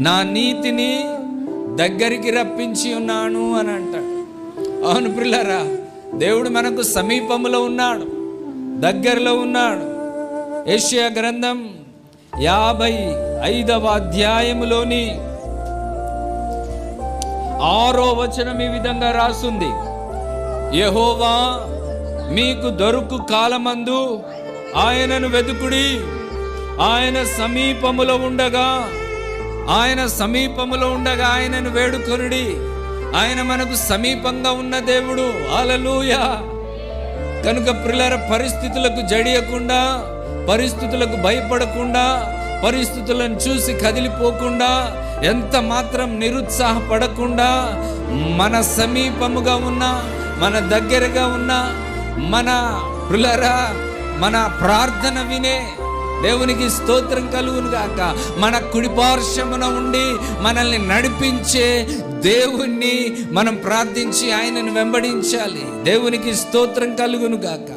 నా నీతిని దగ్గరికి రప్పించి ఉన్నాను అని అంటాడు. అవును ప్రియులారా, దేవుడు మనకు సమీపములో ఉన్నాడు, దగ్గరలో ఉన్నాడు. యెషయా గ్రంథం 55వ అధ్యాయములోని 6వ వచనం ఈ విధంగా రాసుంది. యెహోవా మీకు దొరుకు కాలమందు ఆయనను వెతుకుడి, ఆయన సమీపములో ఉండగా ఆయనను వేడుకొనుడి. ఆయన మనకు సమీపంగా ఉన్న దేవుడు. హల్లెలూయా. కనుక ప్రియులారా, పరిస్థితులకు జడియకుండా, పరిస్థితులకు భయపడకుండా, పరిస్థితులను చూసి కదిలిపోకుండా, ఎంత మాత్రం నిరుత్సాహపడకుండా, మన సమీపముగా ఉన్న, మన దగ్గరగా ఉన్న మన ప్రియులారా, మన ప్రార్థన వినే దేవునికి స్తోత్రం కలుగును గాక. మన కుడిపార్శ్వమున ఉండి మనల్ని నడిపించే దేవుణ్ణి మనం ప్రార్థించి ఆయనను వెంబడించాలి. దేవునికి స్తోత్రం కలుగును గాక.